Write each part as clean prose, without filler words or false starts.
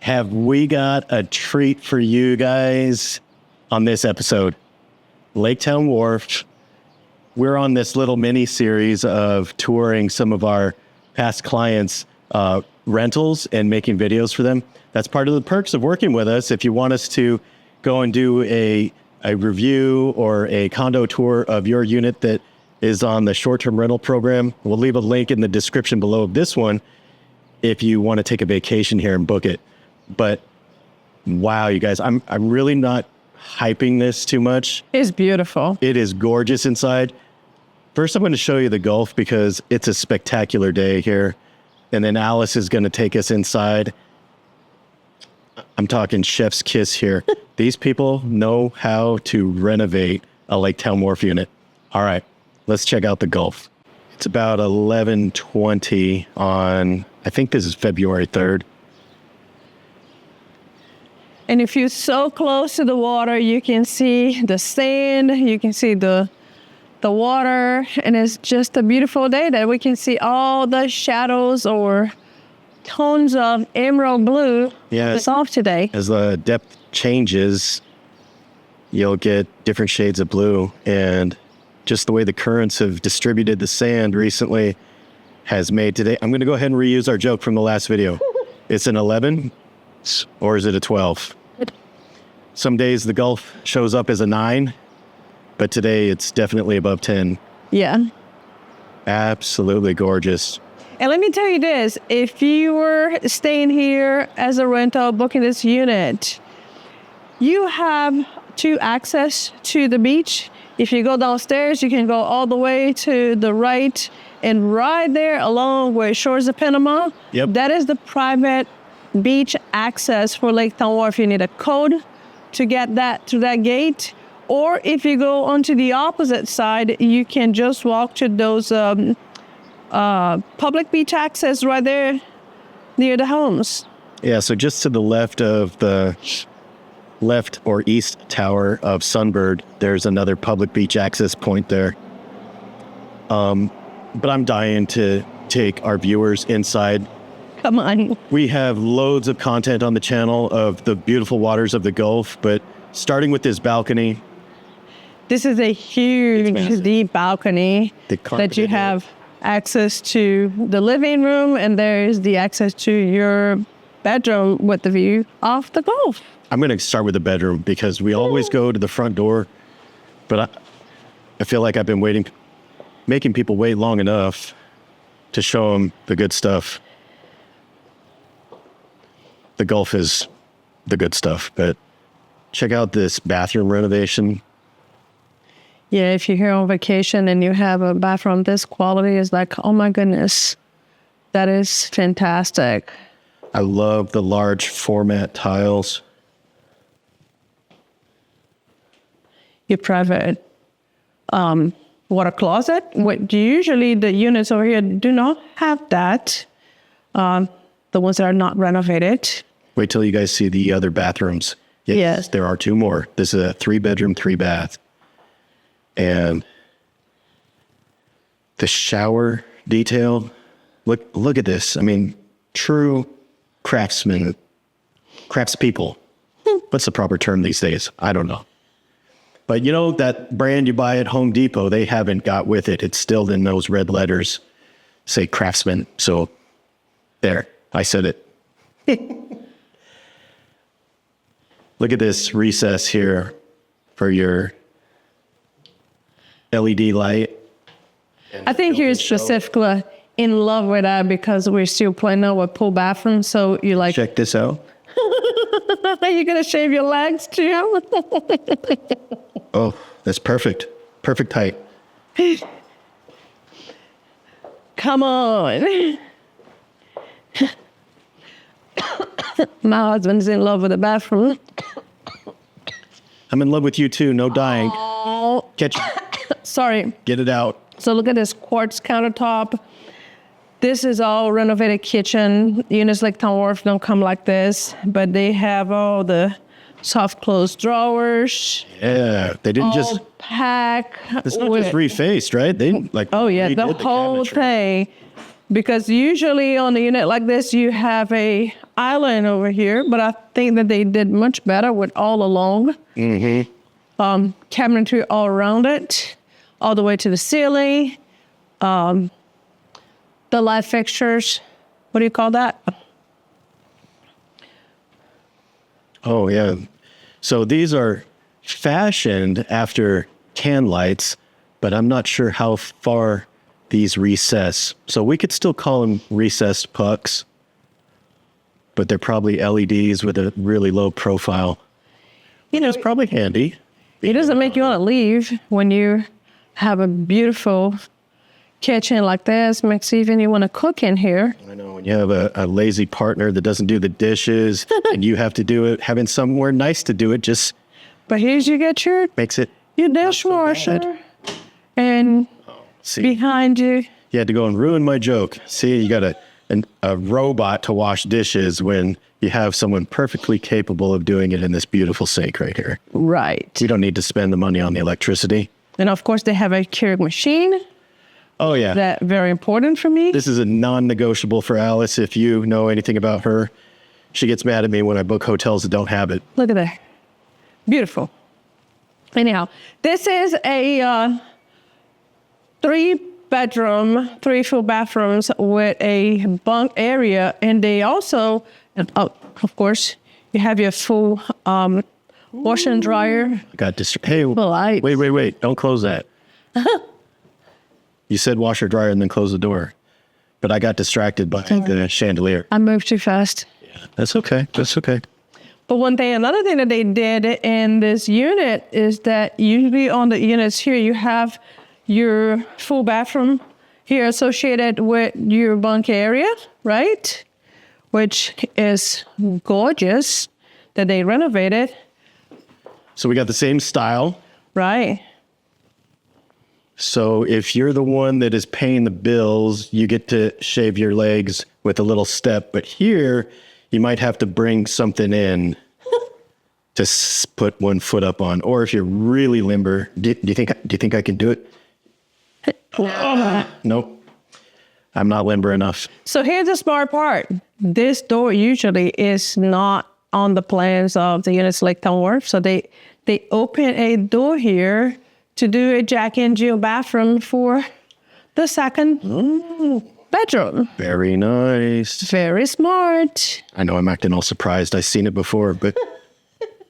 have we got a treat for you guys on this episode. Laketown Wharf. We're on this little mini series of touring some of our past clients' rentals and making videos for them. That's part of the perks of working with us. If you want us to go and do a review or a condo tour of your unit that is on the short-term rental program, we'll leave a link in the description below of this one if you want to take a vacation here and book it. But wow, you guys, I'm really not hyping this too much. It's beautiful. It is gorgeous inside. First, I'm going to show you the Gulf because it's a spectacular day here. And then Alice is going to take us inside. I'm talking chef's kiss here. These people know how to renovate a Laketown Wharf unit. All right, let's check out the Gulf. It's about 11:20 on, I think this is February 3rd. And if you're so close to the water, you can see the sand, you can see the water, and it's just a beautiful day that we can see all the shadows or tones of emerald blue. Yeah, it's off today. As the depth changes, you'll get different shades of blue, and just the way the currents have distributed the sand recently has made today. I'm going to go ahead and reuse our joke from the last video. It's an 11 or is it a 12? Some days the Gulf shows up as a 9, but today it's definitely above 10. Yeah. Absolutely gorgeous. And let me tell you this, if you were staying here as a rental, booking this unit, you have access to the beach. If you go downstairs, you can go all the way to the right, and right there along with Shores of Panama, yep, that is the private beach access for Laketown Wharf. You need a code to get that to that gate. Or if you go onto the opposite side, you can just walk to those public beach access right there near the homes. Yeah, so just to the left of the left or east tower of Sunbird, there's another public beach access point there. But I'm dying to take our viewers inside. Come on. We have loads of content on the channel of the beautiful waters of the Gulf, but starting with this balcony. This is a huge, deep balcony that you have access to the living room, and there's the access to your bedroom with the view off the Gulf. I'm going to start with the bedroom because we always go to the front door, but I feel like I've been making people wait long enough to show them the good stuff. The Gulf is the good stuff, but check out this bathroom renovation. Yeah, if you're here on vacation and you have a bathroom this quality, is like, oh my goodness, that is fantastic. I love the large format tiles. Your private water closet. Usually the units over here do not have that. The ones that are not renovated. Wait till you guys see the other bathrooms. Yes. There are 2 more. This is a 3-bedroom, 3-bath. And the shower detail, look at this. I mean, true craftspeople. What's the proper term these days? I don't know. But you know, that brand you buy at Home Depot, they haven't got with it. It's still in those red letters, say craftsman. So there, I said it. Look at this recess here for your LED light. I think you're specifically in love with that because we're still playing out with pool bathrooms. So you're like, check this out. Are you going to shave your legs too? Oh, that's perfect. Perfect height. Come on. My husband's in love with the bathroom. I'm in love with you too. No dying. Oh. Catch it. Sorry. Get it out. So look at this quartz countertop. This is all renovated kitchen. Units like Laketown Wharf don't come like this, but they have all the soft close drawers. Yeah, they didn't just pack. It's not just refaced, right? They like the whole thing. because usually on a unit like this, you have a island over here, but I think that they did much better with all along. Cabinetry all around it, all the way to the ceiling. The light fixtures, what do you call that? Oh, yeah. So these are fashioned after can lights, but I'm not sure how far these recess. So we could still call them recessed pucks, but they're probably LEDs with a really low profile. You know, It's probably handy. it doesn't make you want to leave when you have a beautiful kitchen like this. Makes even you want to cook in here. I know when you have a lazy partner that doesn't do the dishes and you have to do it, having somewhere nice to do it just But here's you get your makes it. dishwasher, and See, behind you, you had to go and ruin my joke. See, you got a robot to wash dishes when you have someone perfectly capable of doing it in this beautiful sink right here. right. We don't need to spend the money on the electricity. And of course, they have a Keurig machine. Oh, yeah. That very important for me. This is a non-negotiable for Alice. If you know anything about her, she gets mad at me when I book hotels that don't have it. Look at that. Beautiful. Anyhow, this is a 3-bedroom, 3 full bathrooms with a bunk area. And they also, of course, you have your full washer and dryer. Got hey, Lights. wait. Don't close that. You said washer dryer and then close the door. But I got distracted by the chandelier. I moved too fast. That's okay. That's okay. But another thing that they did in this unit is that usually on the units here, you have your full bathroom here associated with your bunk area, right? Which is gorgeous that they renovated, So we got the same style. right? So if you're the one that is paying the bills, you get to shave your legs with a little step. But here, you might have to bring something in to put one foot up on. Or if you're really limber, do you think I can do it? Nope. I'm not limber enough. So here's the smart part. This door usually is not on the plans of the units Laketown Wharf. So they open a door here to do a Jack and Jill bathroom for the second bedroom. Very nice. Very smart. I know I'm acting all surprised. I've seen it before, but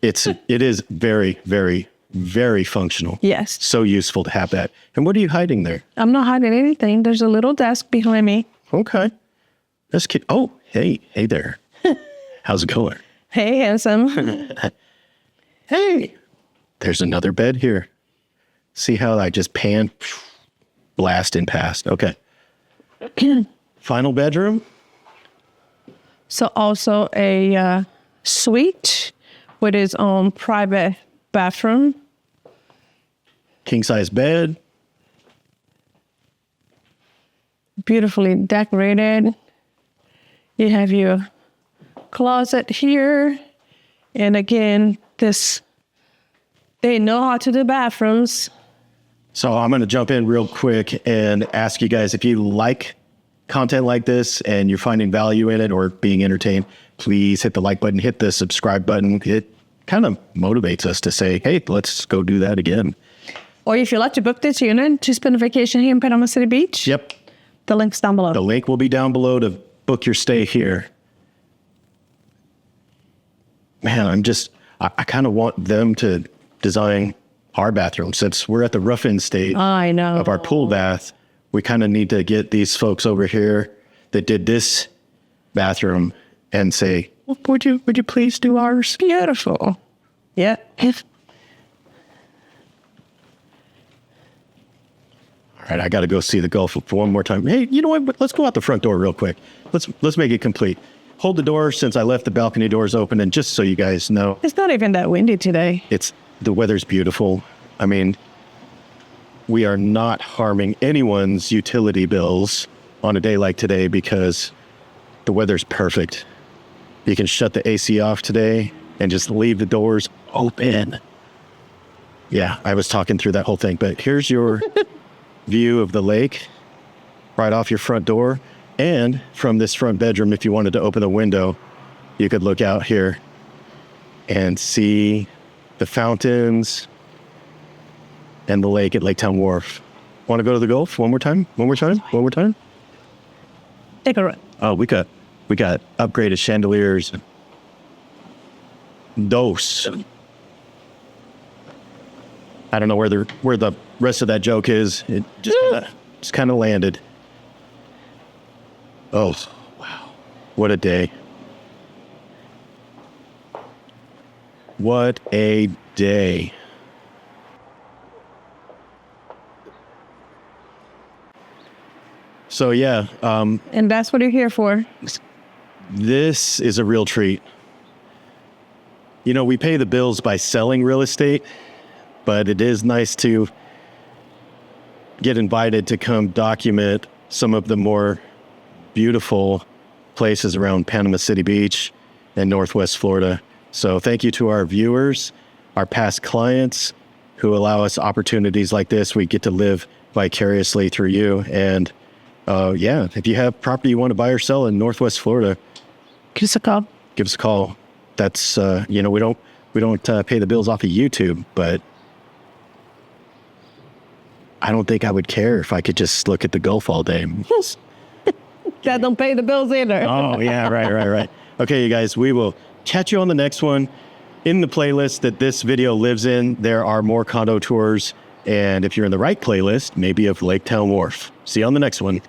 it is very, very, very functional. Yes. So useful to have that. And what are you hiding there? I'm not hiding anything. There's a little desk behind me. Okay. That's cute. Oh, hey there. How's it going? Hey, handsome. Hey, there's another bed here. See how I just pan, blasting past. Okay. Final bedroom. So also a suite with its own private bathroom. King size bed. Beautifully decorated. You have your closet here. And again, they know how to do bathrooms. So I'm going to jump in real quick and ask you guys, if you like content like this and you're finding value in it or being entertained, please hit the like button, hit the subscribe button. It kind of motivates us to say, hey, let's go do that again. Or if you'd like to book this unit to spend a vacation here in Panama City Beach, Yep. the link's down below. The link will be down below to book your stay here. Man, I kind of want them to design our bathroom. Since we're at the rough end state I know. of our pool bath, we kind of need to get these folks over here that did this bathroom and say, well, would you please do ours? Beautiful. Yeah. All right, I got to go see the Gulf for one more time. Hey, you know what? Let's go out the front door real quick. Let's make it complete. Hold the door since I left the balcony doors open, and just so you guys know, It's not even that windy today. the weather's beautiful. I mean, we are not harming anyone's utility bills on a day like today because the weather's perfect. You can shut the AC off today and just leave the doors open. Yeah, I was talking through that whole thing, but here's your view of the lake right off your front door. And from this front bedroom, if you wanted to open a window, you could look out here and see the fountains and the lake at Laketown Wharf. Want to go to the Gulf one more time? One more time? One more time? Take a run. Oh, we got upgraded chandeliers. Dos. I don't know where the rest of that joke is. It just kind of landed. Oh, wow. What a day. What a day. So yeah, And that's what you're here for. this is a real treat. You know, we pay the bills by selling real estate, but it is nice to get invited to come document some of the more beautiful places around Panama City Beach and Northwest Florida. So thank you to our viewers, our past clients who allow us opportunities like this. We get to live vicariously through you. And yeah, if you have property you want to buy or sell in Northwest Florida, Give us a call. give us a call. That's, you know, we don't pay the bills off of YouTube, but I don't think I would care if I could just look at the Gulf all day. That don't pay the bills either. Oh, yeah, right. Okay, you guys, we will catch you on the next one. In the playlist that this video lives in, there are more condo tours. And if you're in the right playlist, maybe of Laketown Wharf. See you on the next one.